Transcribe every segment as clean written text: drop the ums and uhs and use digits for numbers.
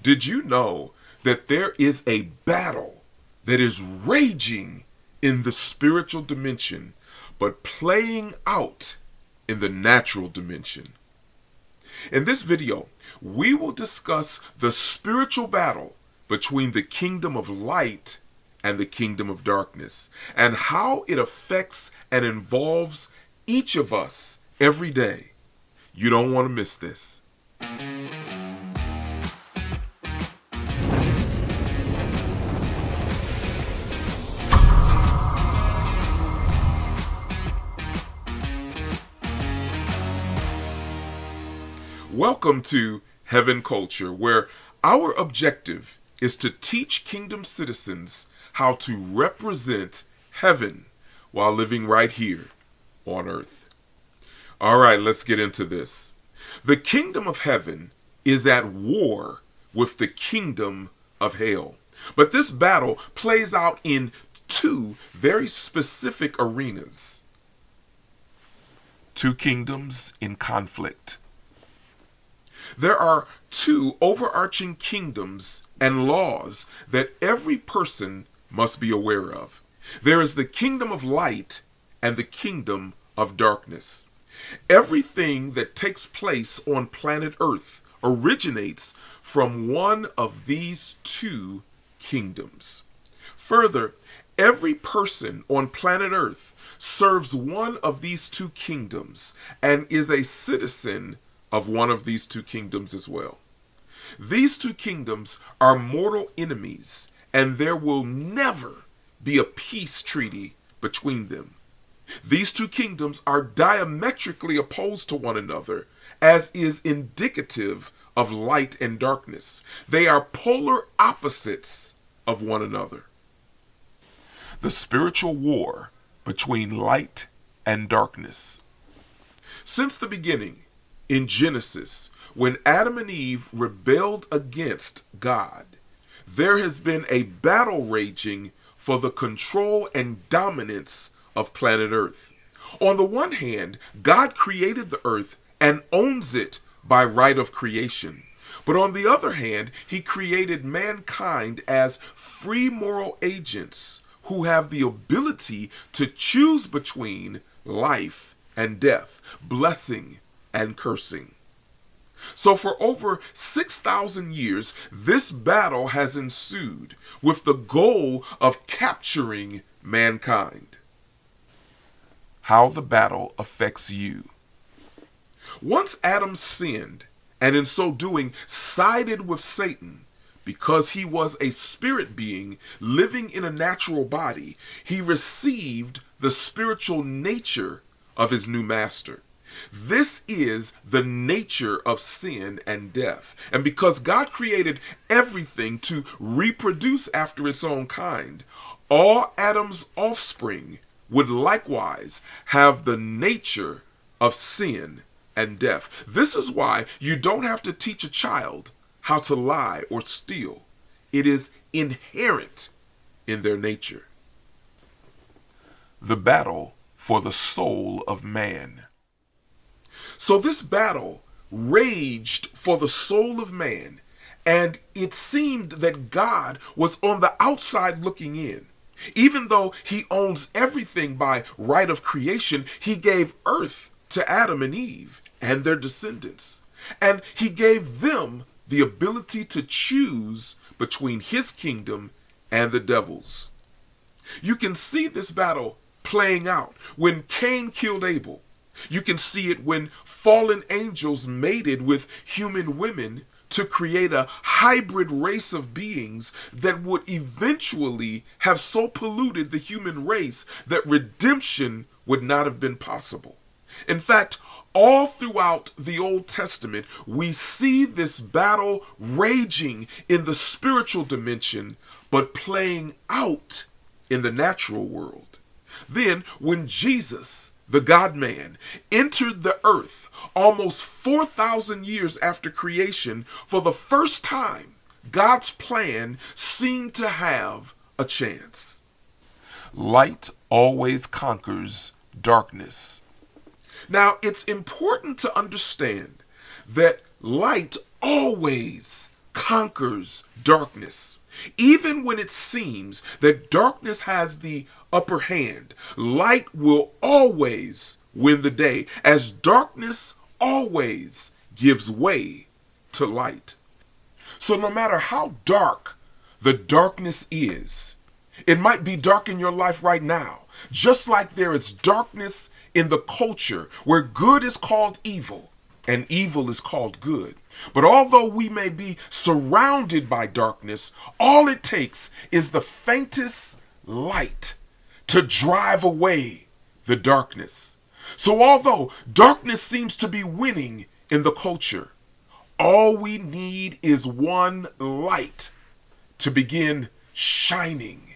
Did you know that there is a battle that is raging in the spiritual dimension, but playing out in the natural dimension? In this video, we will discuss the spiritual battle between the kingdom of light and the kingdom of darkness, and how it affects and involves each of us every day. You don't want to miss this. Welcome to HeavenCulture, where our objective is to teach kingdom citizens how to represent heaven while living right here on earth. All right, let's get into this. The kingdom of heaven is at war with the kingdom of hell. But this battle plays out in two very specific arenas. Two kingdoms in conflict. There are two overarching kingdoms and laws that every person must be aware of. There is the kingdom of light and the kingdom of darkness. Everything that takes place on planet Earth originates from one of these two kingdoms. Further, every person on planet Earth serves one of these two kingdoms and is a citizen of one of these two kingdoms as well. These two kingdoms are mortal enemies, and there will never be a peace treaty between them. These two kingdoms are diametrically opposed to one another, as is indicative of light and darkness. They are polar opposites of one another. The spiritual war between light and darkness. Since the beginning, in Genesis, when Adam and Eve rebelled against God, there has been a battle raging for the control and dominance of planet Earth. On the one hand, God created the earth and owns it by right of creation. But on the other hand, he created mankind as free moral agents who have the ability to choose between life and death, blessing and cursing. So for over 6,000 years, this battle has ensued with the goal of capturing mankind. How the battle affects you. Once Adam sinned, and in so doing sided with Satan, because he was a spirit being living in a natural body, he received the spiritual nature of his new master. This is the nature of sin and death. And because God created everything to reproduce after its own kind, all Adam's offspring would likewise have the nature of sin and death. This is why you don't have to teach a child how to lie or steal. It is inherent in their nature. The battle for the soul of man. So this battle raged for the soul of man, and it seemed that God was on the outside looking in. Even though he owns everything by right of creation, he gave earth to Adam and Eve and their descendants. And he gave them the ability to choose between his kingdom and the devil's. You can see this battle playing out when Cain killed Abel. You can see it when fallen angels mated with human women to create a hybrid race of beings that would eventually have so polluted the human race that redemption would not have been possible. In fact, all throughout the Old Testament, we see this battle raging in the spiritual dimension, but playing out in the natural world. Then, when Jesus, the God-man, entered the earth almost 4,000 years after creation, for the first time, God's plan seemed to have a chance. Light always conquers darkness. Now, it's important to understand that light always conquers darkness. Even when it seems that darkness has the upper hand, light will always win the day, as darkness always gives way to light. So no matter how dark the darkness is, it might be dark in your life right now, just like there is darkness in the culture where good is called evil and evil is called good. But although we may be surrounded by darkness, all it takes is the faintest light to drive away the darkness. So although darkness seems to be winning in the culture, all we need is one light to begin shining.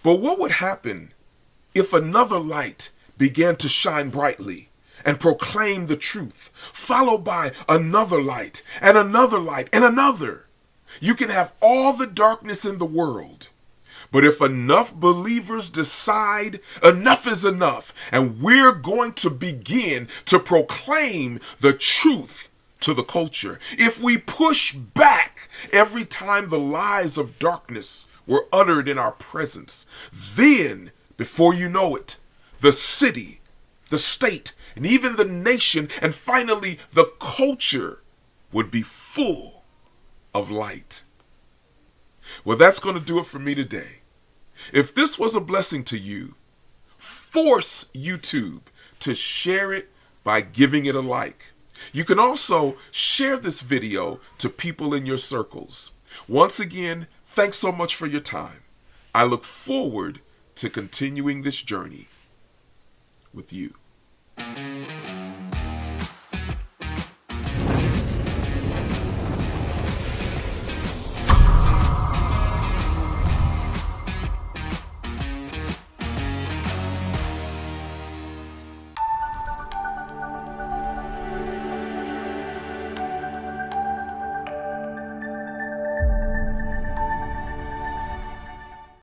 But what would happen if another light began to shine brightly and proclaim the truth, followed by another light and another light and another? You can have all the darkness in the world, but if enough believers decide enough is enough and we're going to begin to proclaim the truth to the culture, if we push back every time the lies of darkness were uttered in our presence, then, before you know it, the city, the state, and even the nation, and finally the culture would be full of light. Well, that's going to do it for me today. If this was a blessing to you, force YouTube to share it by giving it a like. You can also share this video to people in your circles. Once again, thanks so much for your time. I look forward to continuing this journey with you.